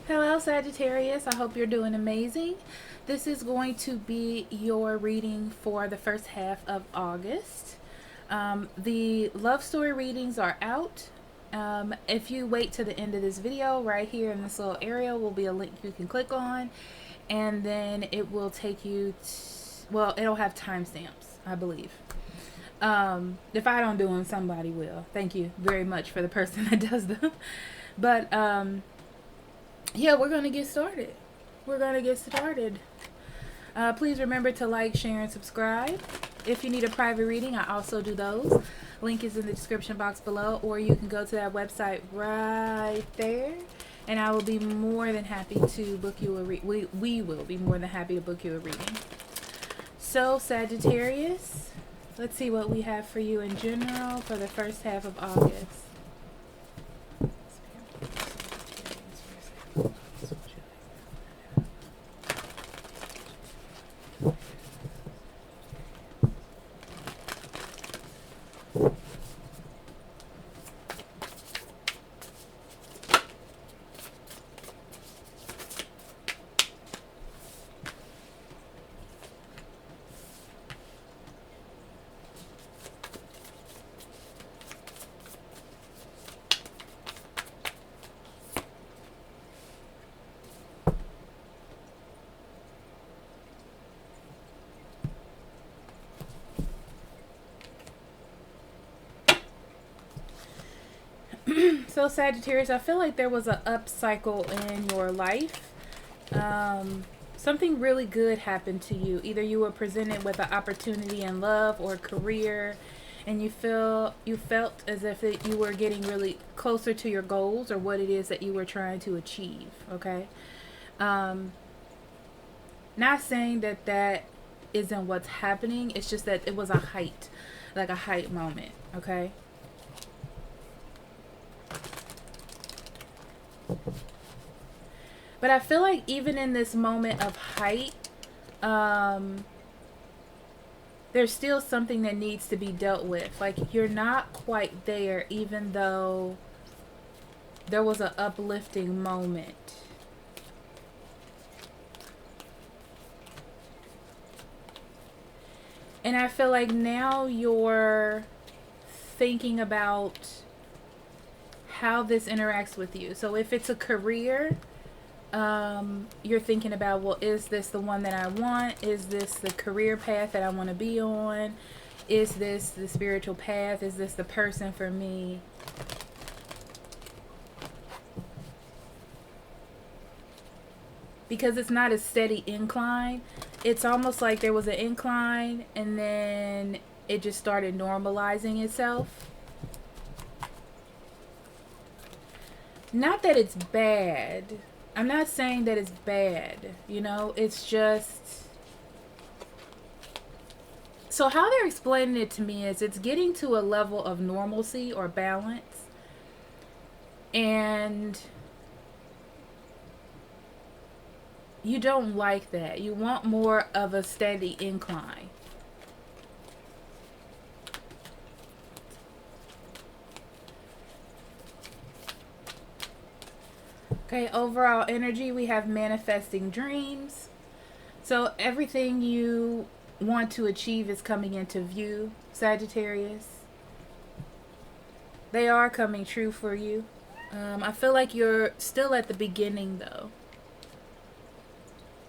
Hello, Sagittarius. I hope you're doing amazing. This is going to be your reading for the first half of August. The love story readings are out. If you wait to the end of this video, right here in this little area will be a link you can click on, and then it will take you well, it'll have timestamps, I believe. If I don't do them, somebody will. Thank you very much for the person that does them. But yeah, we're gonna get started. Please remember to like, share, and subscribe. If you need a private reading, I also do those. Link is in the description box below, or you can go to that website right there, and I will be more than happy to book you a we will be more than happy to book you a reading. So, Sagittarius, let's see what we have for you in general for the first half of August. So Sagittarius, I feel like there was an up cycle in your life. Something really good happened to you. Either you were presented with an opportunity in love or career, and you felt as if you were getting really closer to your goals or what it is that you were trying to achieve. Okay. Not saying that isn't what's happening. It's just that it was a height, like a height moment. Okay. But I feel like even in this moment of height, there's still something that needs to be dealt with. Like, you're not quite there, even though there was an uplifting moment. And I feel like now you're thinking about how this interacts with you. So if it's a career, you're thinking about, well, is this the one that I want? Is this the career path that I want to be on? Is this the spiritual path? Is this the person for me? Because it's not a steady incline. It's almost like there was an incline and then it just started normalizing itself. Not that it's bad. I'm not saying that it's bad. You know, it's just... So how they're explaining it to me is it's getting to a level of normalcy or balance. And you don't like that. You want more of a steady incline. Okay, overall energy, we have manifesting dreams. So everything you want to achieve is coming into view, Sagittarius. They are coming true for you. I feel like you're still at the beginning, though.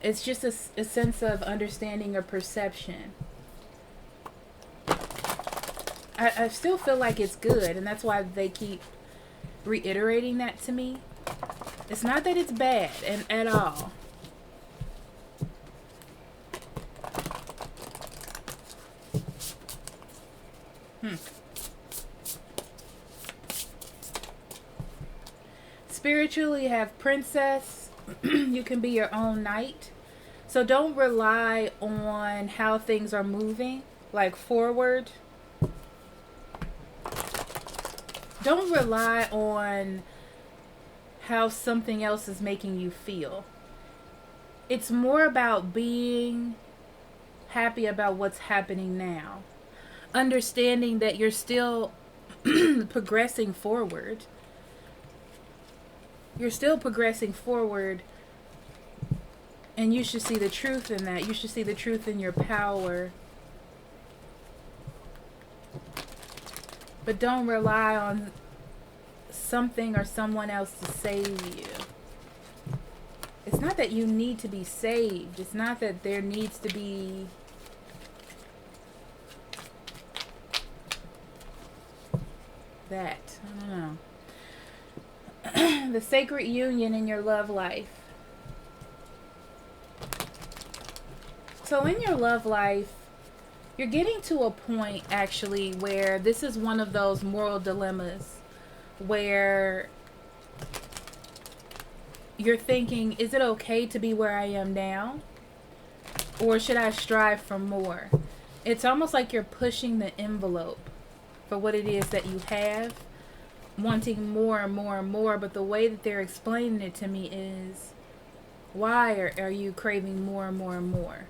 It's just a sense of understanding or perception. I still feel like it's good, and that's why they keep reiterating that to me. It's not that it's bad at all. Spiritually, you have princess. You can be your own knight. So don't rely on how things are moving, like forward. Don't rely on how something else is making you feel. It's more about being happy about what's happening now. Understanding that you're still progressing forward. You're still progressing forward, and you should see the truth in that. You should see the truth in your power. But don't rely on something or someone else to save you. It's not that you need to be saved. It's not that there needs to be that. I don't know. The sacred union in your love life. So in your love life, you're getting to a point actually where this is one of those moral dilemmas where you're thinking, is it okay to be where I am now? Or should I strive for more? It's almost like you're pushing the envelope for what it is that you have, wanting more and more and more. But the way that they're explaining it to me is, why are you craving more and more and more?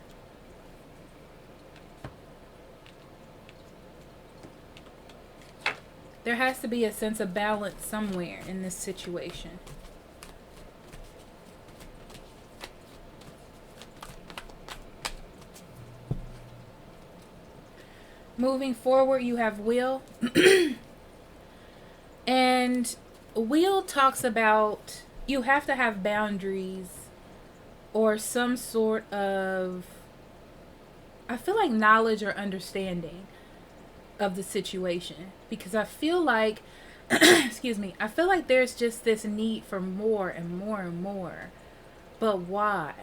There has to be a sense of balance somewhere in this situation. Moving forward, you have Wheel. And Wheel talks about you have to have boundaries or some sort of, I feel like, knowledge or understanding of the situation, because I feel like excuse me, I feel like there's just this need for more and more and more. But why?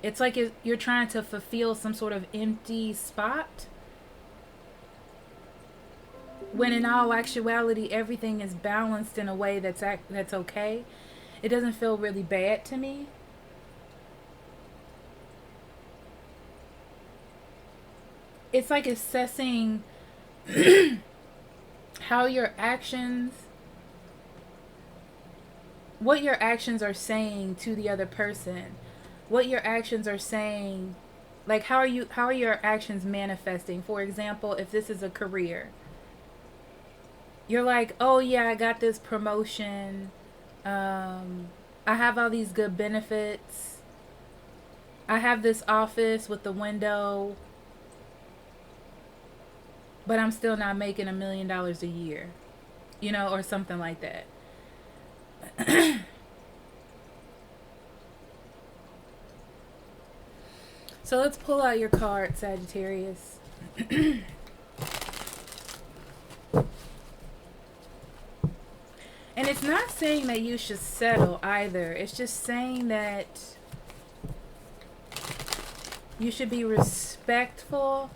It's like you're trying to fulfill some sort of empty spot, when in all actuality everything is balanced in a way that's okay. It doesn't feel really bad to me. It's like assessing how your actions, what your actions are saying to the other person, what your actions are saying, like how are your actions manifesting? For example, if this is a career, you're like, oh yeah, I got this promotion, I have all these good benefits, I have this office with the window, but I'm still not making $1 million a year, you know, or something like that. So let's pull out your card, Sagittarius. And it's not saying that you should settle either. It's just saying that you should be respectful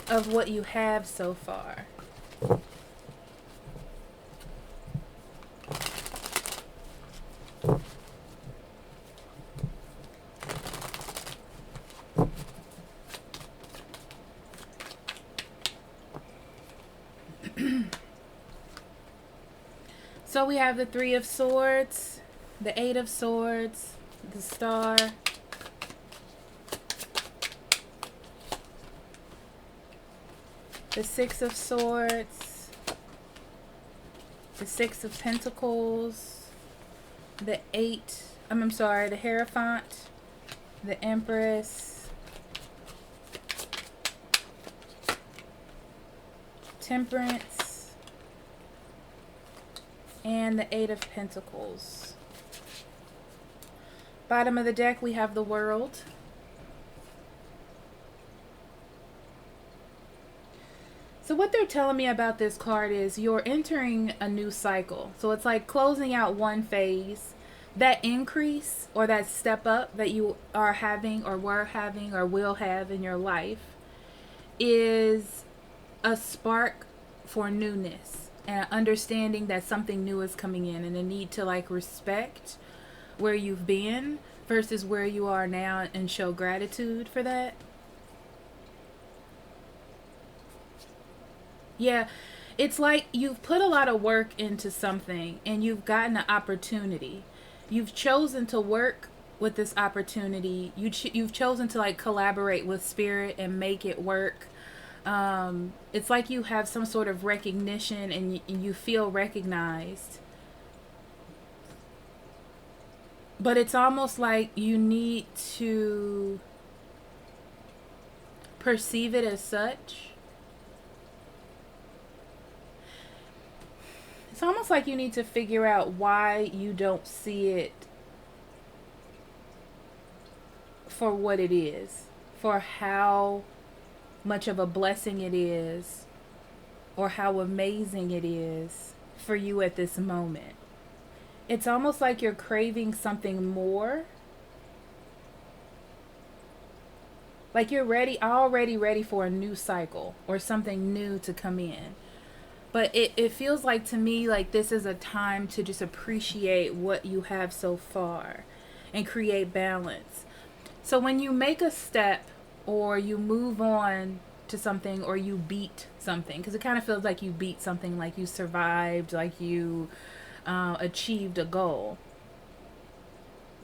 of what you have so far. So we have the Three of Swords, the Eight of Swords, the Star, the Six of Swords, the Six of Pentacles, the the Hierophant, the Empress, Temperance, and the Eight of Pentacles. Bottom of the deck, we have the World. So what they're telling me about this card is you're entering a new cycle. So it's like closing out one phase. That increase or that step up that you are having or were having or will have in your life is a spark for newness. And understanding that something new is coming in, and a need to like respect where you've been versus where you are now and show gratitude for that. Yeah, it's like you've put a lot of work into something and you've gotten an opportunity. You've chosen to work with this opportunity. You've chosen to like collaborate with spirit and make it work. It's like you have some sort of recognition and you feel recognized But it's almost like you need to perceive it as such. It's almost like you need to figure out why you don't see it for what it is, for how much of a blessing it is, or how amazing it is for you at this moment. It's almost like you're craving something more. Like you're already ready for a new cycle or something new to come in. But it feels like to me like this is a time to just appreciate what you have so far and create balance. So when you make a step or you move on to something or you beat something, because it kind of feels like you beat something, like you survived, like you achieved a goal.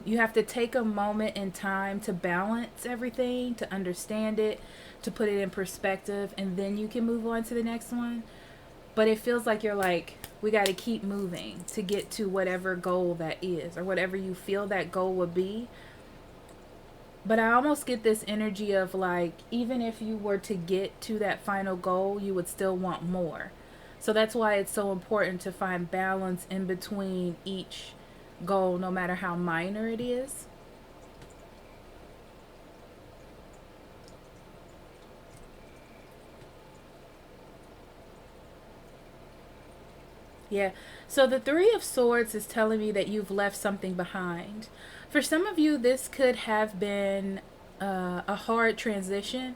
You have to take a moment in time to balance everything, to understand it, to put it in perspective, and then you can move on to the next one. But it feels like you're like, we got to keep moving to get to whatever goal that is or whatever you feel that goal would be. But I almost get this energy of like, even if you were to get to that final goal, you would still want more. So that's why it's so important to find balance in between each goal, no matter how minor it is. Yeah. So the Three of Swords is telling me that you've left something behind. For some of you, this could have been a hard transition,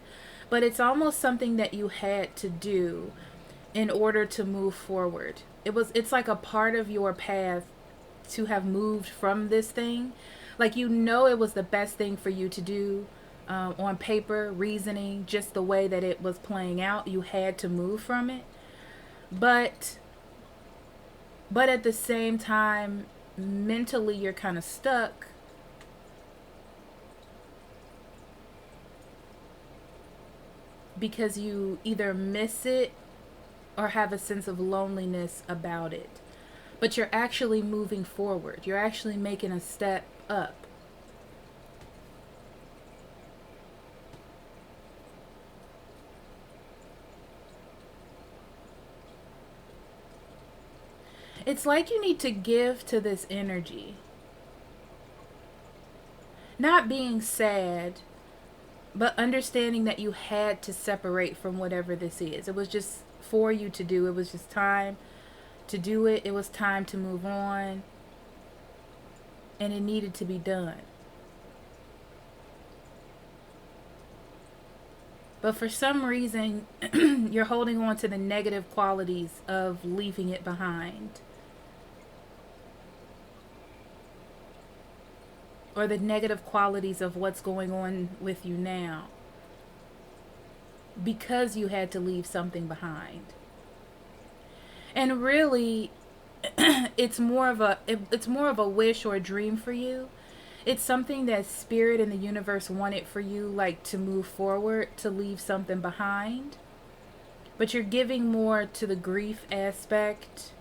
but it's almost something that you had to do in order to move forward. It's like a part of your path to have moved from this thing. Like you know it was the best thing for you to do, on paper, reasoning, just the way that it was playing out. You had to move from it. But at the same time, mentally you're kind of stuck because you either miss it or have a sense of loneliness about it. But you're actually moving forward. You're actually making a step up. It's like you need to give to this energy. Not being sad, but understanding that you had to separate from whatever this is. It was just for you to do. It was just time to do it. It was time to move on. And it needed to be done. But for some reason, you're holding on to the negative qualities of leaving it behind. Or the negative qualities of what's going on with you now. Because you had to leave something behind. And really, it's more of a wish or a dream for you. It's something that spirit and the universe wanted for you, like to move forward, to leave something behind. But you're giving more to the grief aspect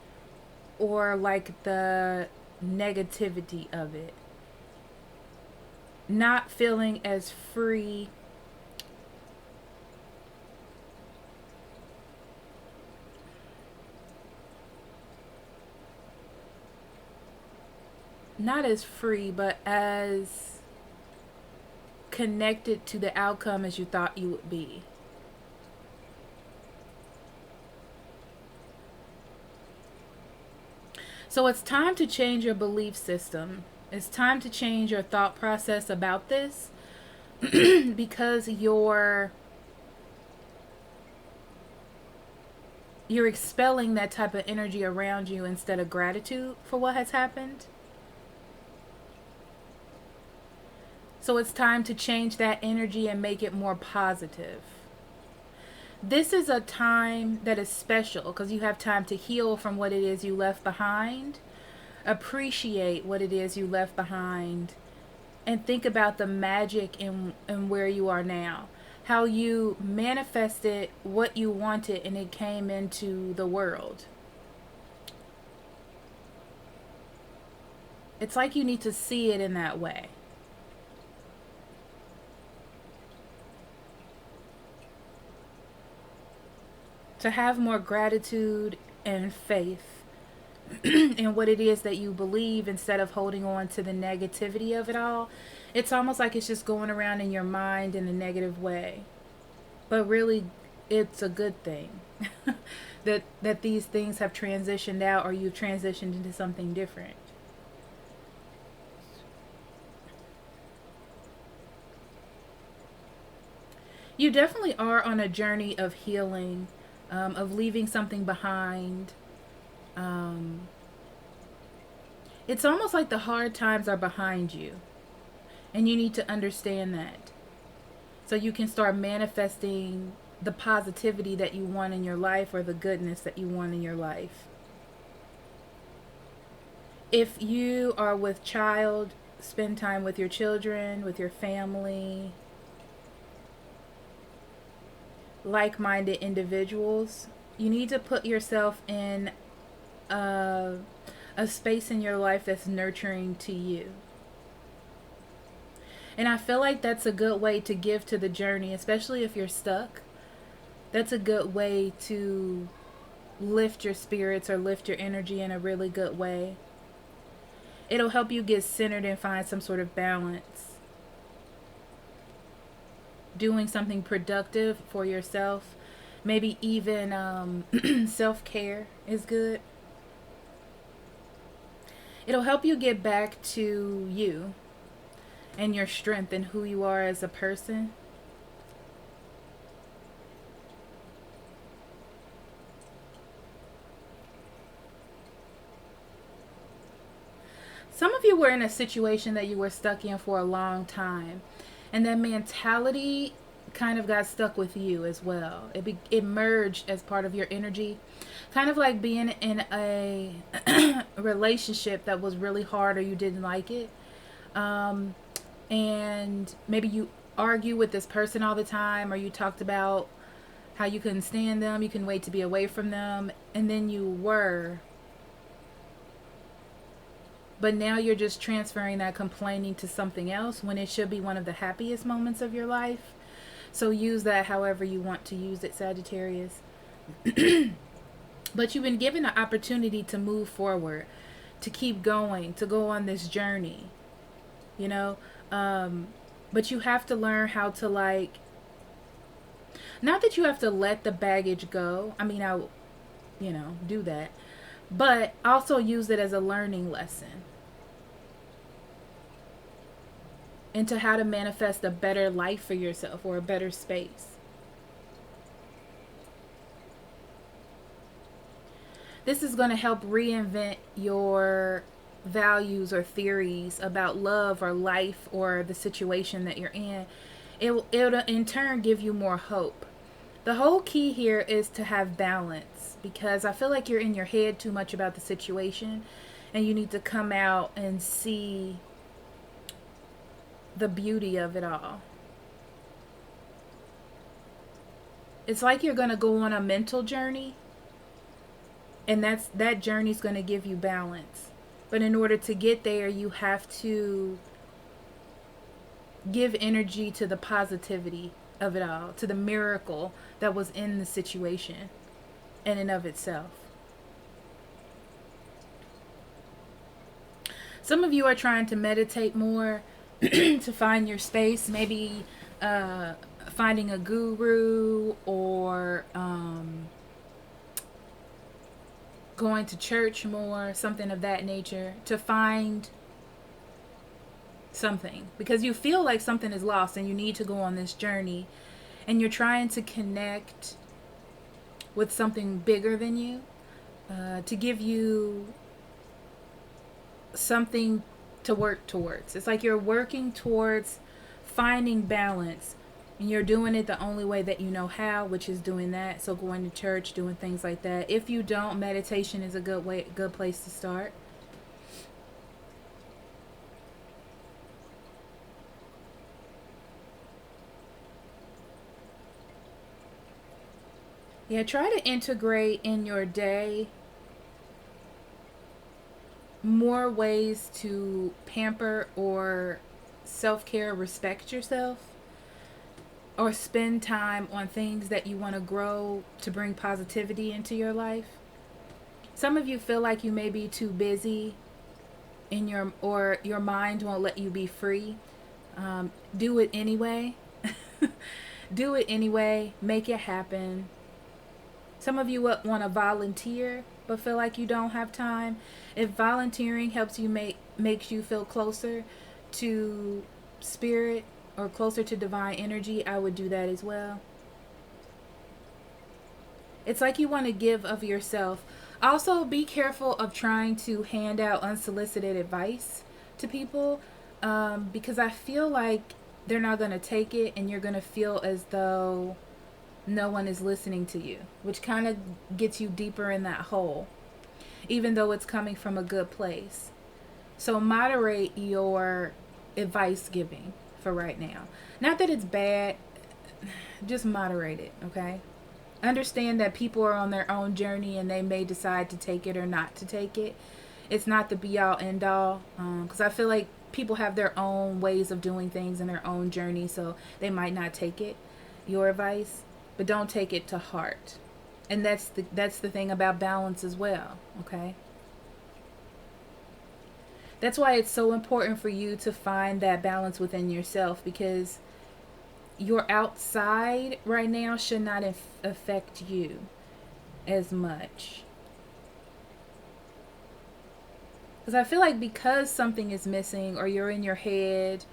or like the negativity of it. Not feeling as free. Not as free, but as connected to the outcome as you thought you would be. So it's time to change your belief system. It's time to change your thought process about this because you're expelling that type of energy around you instead of gratitude for what has happened. So it's time to change that energy and make it more positive. This is a time that is special because you have time to heal from what it is you left behind, appreciate what it is you left behind, and think about the magic in where you are now. How you manifested what you wanted and it came into the world. It's like you need to see it in that way. To have more gratitude and faith in what it is that you believe instead of holding on to the negativity of it all. It's almost like it's just going around in your mind in a negative way. But really, it's a good thing that these things have transitioned out, or you've transitioned into something different. You definitely are on a journey of healing, of leaving something behind. Um, it's almost like the hard times are behind you, and you need to understand that. So you can start manifesting the positivity that you want in your life, or the goodness that you want in your life. If you are with child, spend time with your children, with your family, like-minded individuals. You need to put yourself in a, a space in your life that's nurturing to you. And I feel like that's a good way to give to the journey, especially if you're stuck. That's a good way to lift your spirits or lift your energy in a really good way. It'll help you get centered and find some sort of balance. Doing something productive for yourself, maybe even self-care is good. It'll help you get back to you and your strength and who you are as a person. Some of you were in a situation that you were stuck in for a long time, and that mentality kind of got stuck with you as well. It merged as part of your energy, kind of like being in a relationship that was really hard or you didn't like it. And maybe you argue with this person all the time, or you talked about how you couldn't stand them, you couldn't wait to be away from them, and then you were. But now you're just transferring that complaining to something else when it should be one of the happiest moments of your life. So use that however you want to use it, Sagittarius. But you've been given an opportunity to move forward, to keep going, to go on this journey, you know. But you have to learn how to, like, not that you have to let the baggage go. I mean, do that. But also use it as a learning lesson into how to manifest a better life for yourself, or a better space. This is going to help reinvent your values or theories about love or life or the situation that you're in. It'll in turn give you more hope. The whole key here is to have balance, because I feel like you're in your head too much about the situation, and you need to come out and see the beauty of it all. It's like you're going to go on a mental journey, and that journey's going to give you balance. But in order to get there, you have to give energy to the positivity of it all, to the miracle that was in the situation in and of itself. Some of you are trying to meditate more to find your space, maybe finding a guru, or going to church more, something of that nature, to find something, because you feel like something is lost and you need to go on this journey, and you're trying to connect with something bigger than you, to give you something to work towards. It's like you're working towards finding balance, and you're doing it the only way that you know how, which is doing that. So going to church, doing things like that. If you don't, meditation is a good place to start. Yeah, try to integrate in your day more ways to pamper or self-care, respect yourself, or spend time on things that you want to grow to bring positivity into your life. Some of you feel like you may be too busy or your mind won't let you be free. Do it anyway. Do it anyway. Make it happen. Some of you want to volunteer but feel like you don't have time. If volunteering helps you makes you feel closer to spirit or closer to divine energy, I would do that as well. It's like you want to give of yourself. Also, be careful of trying to hand out unsolicited advice to people, because I feel like they're not going to take it and you're going to feel as though no one is listening to you, which kind of gets you deeper in that hole, even though it's coming from a good place. So moderate your advice giving for right now. Not that it's bad, just moderate it, okay? Understand that people are on their own journey and they may decide to take it or not to take it. It's not the be all end all, because I feel like people have their own ways of doing things and their own journey, so they might not take it, your advice, but don't take it to heart. And that's the thing about balance as well, okay? That's why it's so important for you to find that balance within yourself, because your outside right now should not affect you as much. Because I feel like because something is missing, or you're in your head,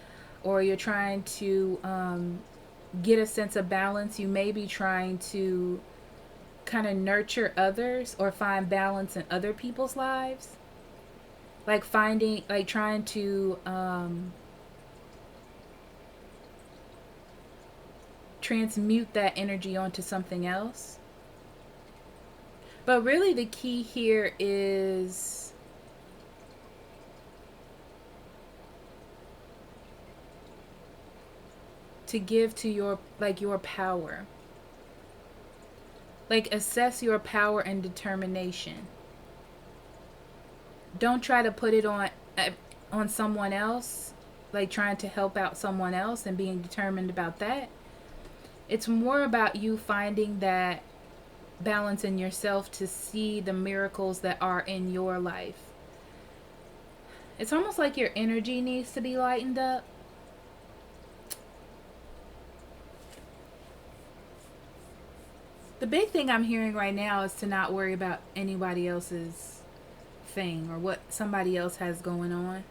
or you're trying to get a sense of balance, you may be trying to kind of nurture others or find balance in other people's lives. Like trying to transmute that energy onto something else. But really the key here is to give to your power. Like, assess your power and determination. Don't try to put it on someone else, like trying to help out someone else and being determined about that. It's more about you finding that balance in yourself to see the miracles that are in your life. It's almost like your energy needs to be lightened up. The big thing I'm hearing right now is to not worry about anybody else's thing or what somebody else has going on.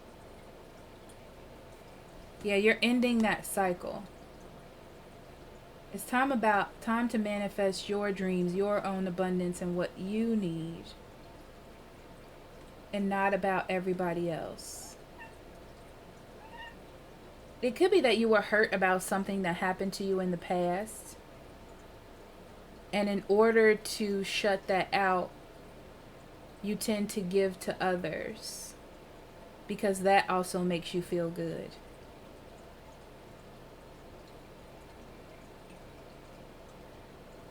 Yeah, you're ending that cycle. It's time to manifest your dreams, your own abundance, and what you need, and not about everybody else. It could be that you were hurt about something that happened to you in the past, and in order to shut that out, you tend to give to others, because that also makes you feel good.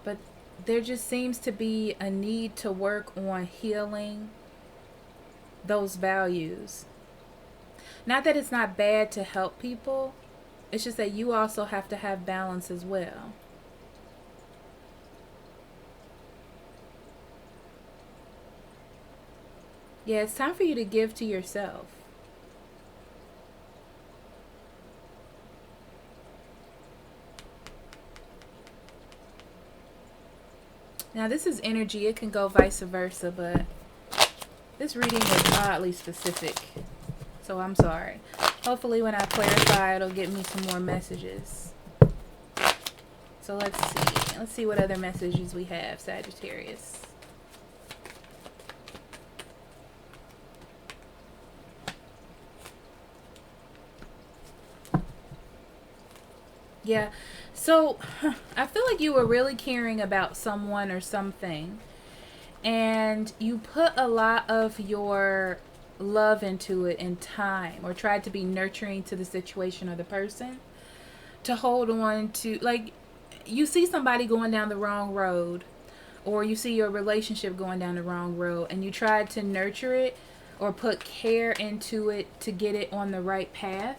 But there just seems to be a need to work on healing those values. Not that it's not bad to help people, it's just that you also have to have balance as well. Yeah, it's time for you to give to yourself. Now this is energy, it can go vice versa, but this reading was oddly specific, so I'm sorry. Hopefully when I clarify, it'll get me some more messages. So let's see what other messages we have, Sagittarius. Yeah, so I feel like you were really caring about someone or something, and you put a lot of your love into it and time, or tried to be nurturing to the situation or the person, to hold on to, like, you see somebody going down the wrong road, or you see your relationship going down the wrong road, and you tried to nurture it or put care into it to get it on the right path.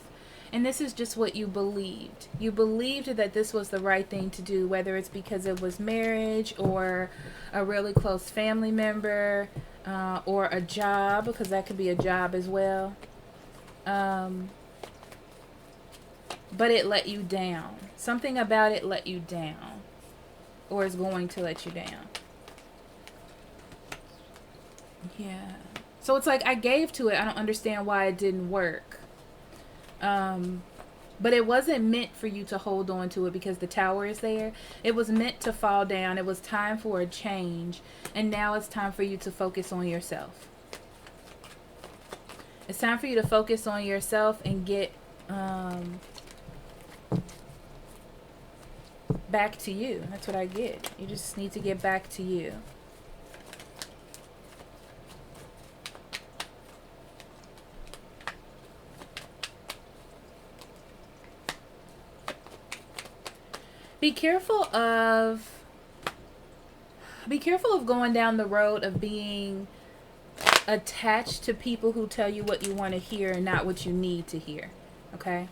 And this is just what you believed. You believed that this was the right thing to do, whether it's because it was marriage or a really close family member, or a job, because that could be a job as well. But it let you down. Something about it let you down, or is going to let you down. Yeah. So it's like, I gave to it. I don't understand why it didn't work. But it wasn't meant for you to hold on to it because the Tower is there. It was meant to fall down. It was time for a change. And now it's time for you to focus on yourself. It's time for you to focus on yourself and get back to you. That's what I get. You just need to get back to you. Be careful of going down the road of being attached to people who tell you what you want to hear and not what you need to hear. Okay?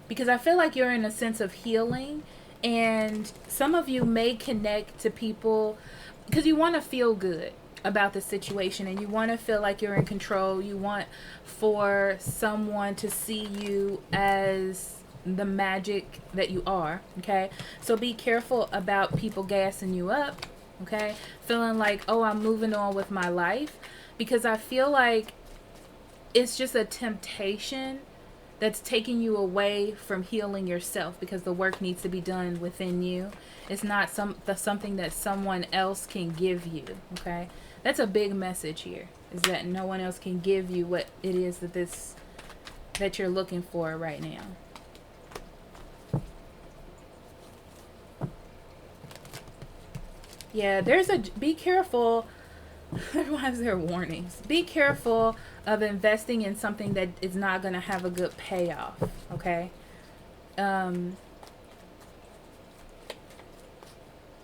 Because I feel like you're in a sense of healing, and some of you may connect to people because you want to feel good about the situation, and you want to feel like you're in control. You want for someone to see you as the magic that you are. Okay, so be careful about people gassing you up. Okay, feeling like, oh, I'm moving on with my life, because I feel like it's just a temptation that's taking you away from healing yourself, because the work needs to be done within you. It's not something that someone else can give you. Okay, that's a big message here, is that no one else can give you what it is that you're looking for right now. Yeah, be careful. Why is there warnings? Be careful of investing in something that is not going to have a good payoff. Okay. Yeah,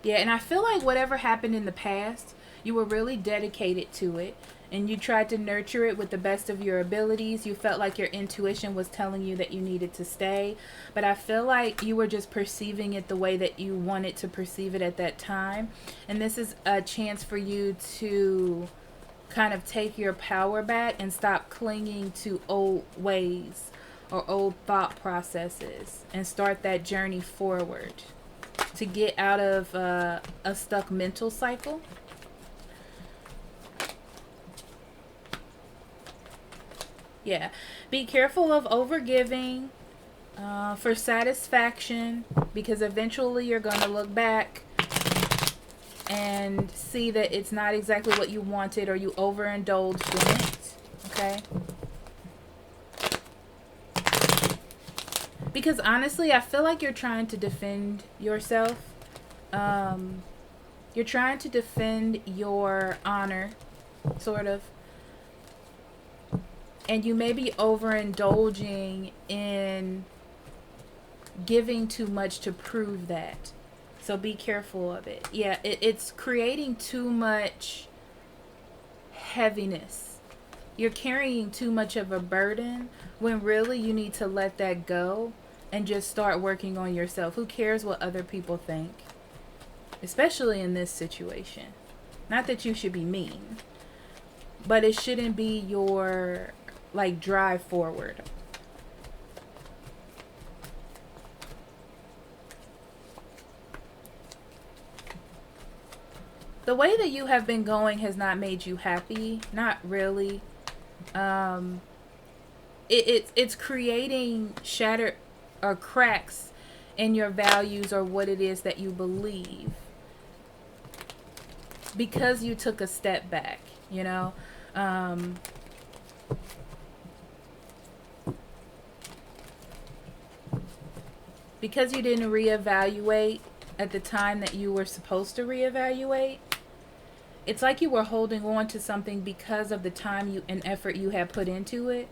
and I feel like whatever happened in the past, you were really dedicated to it, and you tried to nurture it with the best of your abilities. You felt like your intuition was telling you that you needed to stay, but I feel like you were just perceiving it the way that you wanted to perceive it at that time. And this is a chance for you to kind of take your power back and stop clinging to old ways or old thought processes, and start that journey forward to get out of a stuck mental cycle. Yeah, be careful of overgiving for satisfaction, because eventually you're going to look back and see that it's not exactly what you wanted, or you overindulged in it. Okay? Because honestly, I feel like you're trying to defend yourself. You're trying to defend your honor, sort of. And you may be overindulging in giving too much to prove that. So be careful of it. Yeah, it's creating too much heaviness. You're carrying too much of a burden, when really you need to let that go and just start working on yourself. Who cares what other people think? Especially in this situation. Not that you should be mean, but it shouldn't be your drive forward. The way that you have been going has not made you happy. Not really. It's creating shatter or cracks in your values, or what it is that you believe, because you took a step back, you know. Because you didn't reevaluate at the time that you were supposed to reevaluate. It's like you were holding on to something because of the time and effort you had put into it,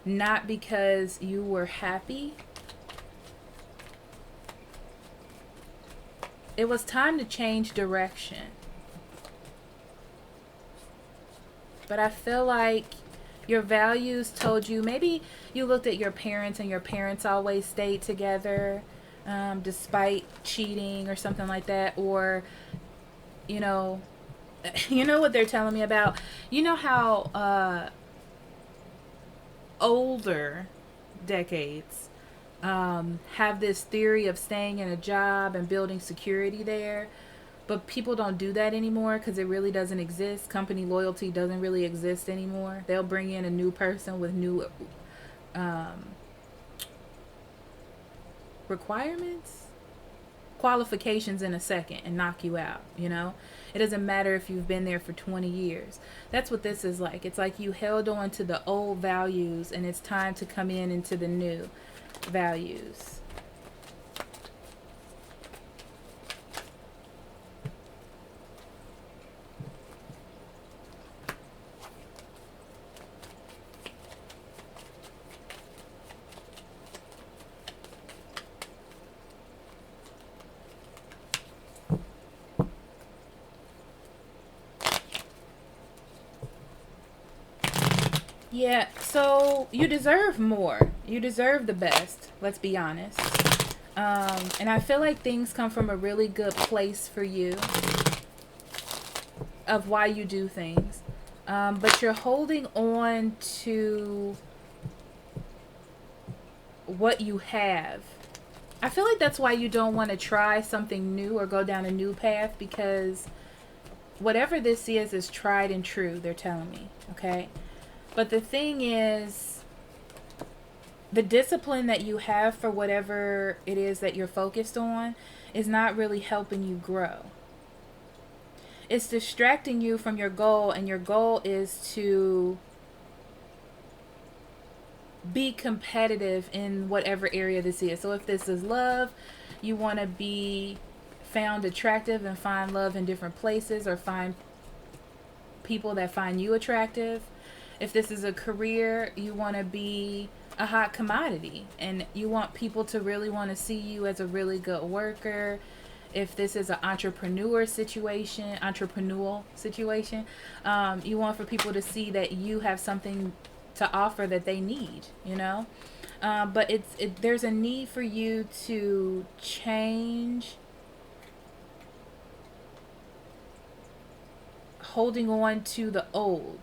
not because you were happy. It was time to change direction. but I feel like your values told you, maybe you looked at your parents and your parents always stayed together despite cheating or something like that. Or, you know, you know what they're telling me about? You know how older decades have this theory of staying in a job and building security there, but people don't do that anymore because it really doesn't exist. Company loyalty doesn't really exist anymore. They'll bring in a new person with new requirements, qualifications in a second and knock you out, you know? It doesn't matter if you've been there for 20 years. That's what this is like. It's like you held on to the old values and it's time to come in into the new values. Yeah, so you deserve more. You deserve the best, let's be honest. And I feel like things come from a really good place for you of why you do things. But you're holding on to what you have. I feel like that's why you don't want to try something new or go down a new path, because whatever this is tried and true, they're telling me, okay? But the thing is, the discipline that you have for whatever it is that you're focused on is not really helping you grow. It's distracting you from your goal, and your goal is to be competitive in whatever area this is. So if this is love, you want to be found attractive and find love in different places, or find people that find you attractive. If this is a career, you want to be a hot commodity and you want people to really want to see you as a really good worker. If this is an entrepreneurial situation, you want for people to see that you have something to offer that they need, you know? But there's a need for you to change holding on to the old,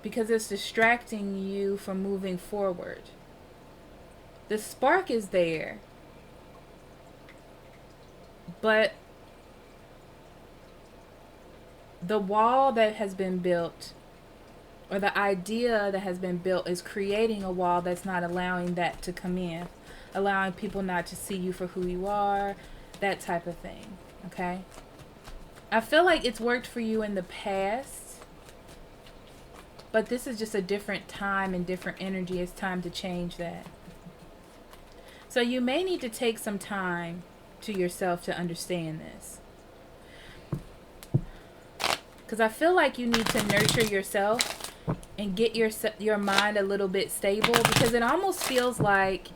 because it's distracting you from moving forward. The spark is there, but the wall that has been built, or the idea that has been built, is creating a wall that's not allowing that to come in, allowing people not to see you for who you are, that type of thing, okay? I feel like it's worked for you in the past, but this is just a different time and different energy. It's time to change that. So you may need to take some time to yourself to understand this. Because I feel like you need to nurture yourself and get your mind a little bit stable, because it almost feels like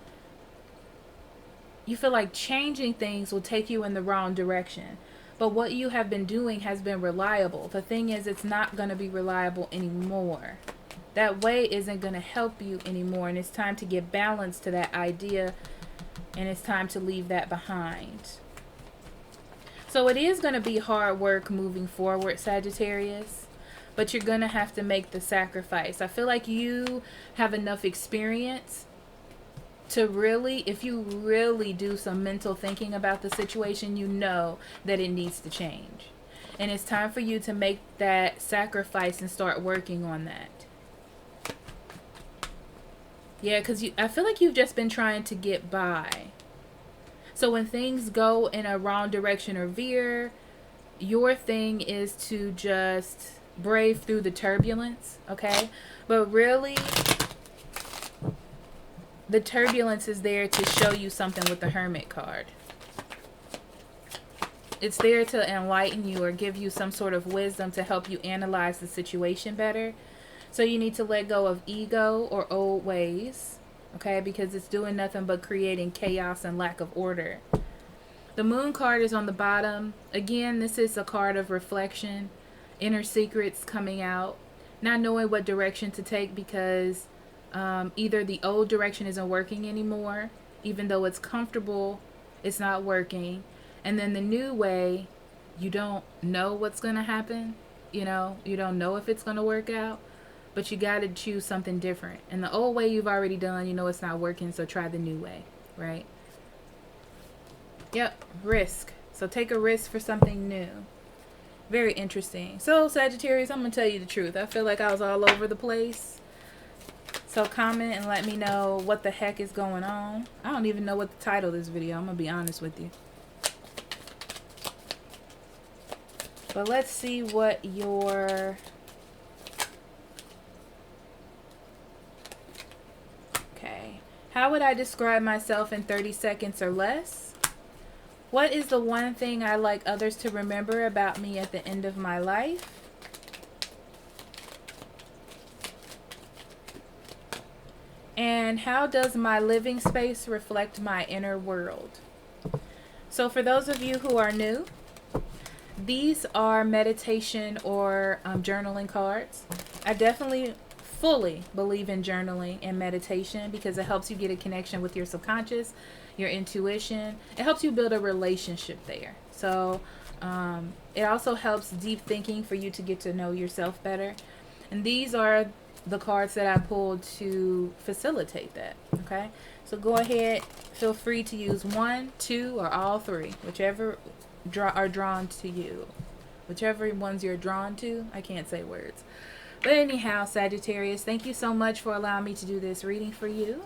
you feel like changing things will take you in the wrong direction. But what you have been doing has been reliable. The thing is, it's not going to be reliable anymore. That way isn't going to help you anymore. And it's time to get balance to that idea. And it's time to leave that behind. So it is going to be hard work moving forward, Sagittarius. But you're going to have to make the sacrifice. I feel like you have enough experience to really, if you really do some mental thinking about the situation, you know that it needs to change. And it's time for you to make that sacrifice and start working on that. Yeah, because I feel like you've just been trying to get by. So when things go in a wrong direction or veer, your thing is to just brave through the turbulence, okay? But really, the turbulence is there to show you something with the Hermit card. It's there to enlighten you or give you some sort of wisdom to help you analyze the situation better. So you need to let go of ego or old ways, okay? Because it's doing nothing but creating chaos and lack of order. The Moon card is on the bottom. Again, this is a card of reflection. inner secrets coming out, not knowing what direction to take because either the old direction isn't working anymore, even though it's comfortable, it's not working. And then the new way, you don't know what's going to happen. You don't know if it's going to work out, but you got to choose something different. And the old way you've already done, it's not working, so try the new way, right? Yep, risk. So take a risk for something new. Very interesting. So, Sagittarius, I'm going to tell you the truth. I feel like I was all over the place. So comment and let me know what the heck is going on. I don't even know what the title of this video. I'm going to be honest with you. But let's see what your... Okay. How would I describe myself in 30 seconds or less? What is the one thing I like others to remember about me at the end of my life? And how does my living space reflect my inner world? So for those of you who are new, these are meditation or journaling cards. I definitely fully believe in journaling and meditation because it helps you get a connection with your subconscious, your intuition. It helps you build a relationship there. So it also helps deep thinking for you to get to know yourself better. And these are the cards that I pulled to facilitate that. Okay, so go ahead, feel free to use 1, 2, or all 3, whichever are drawn to you, whichever ones you're drawn to. I can't say words, but anyhow, Sagittarius, thank you so much for allowing me to do this reading for you.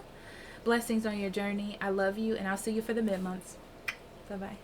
Blessings on your journey. I love you, and I'll see you for the mid-months. Bye bye.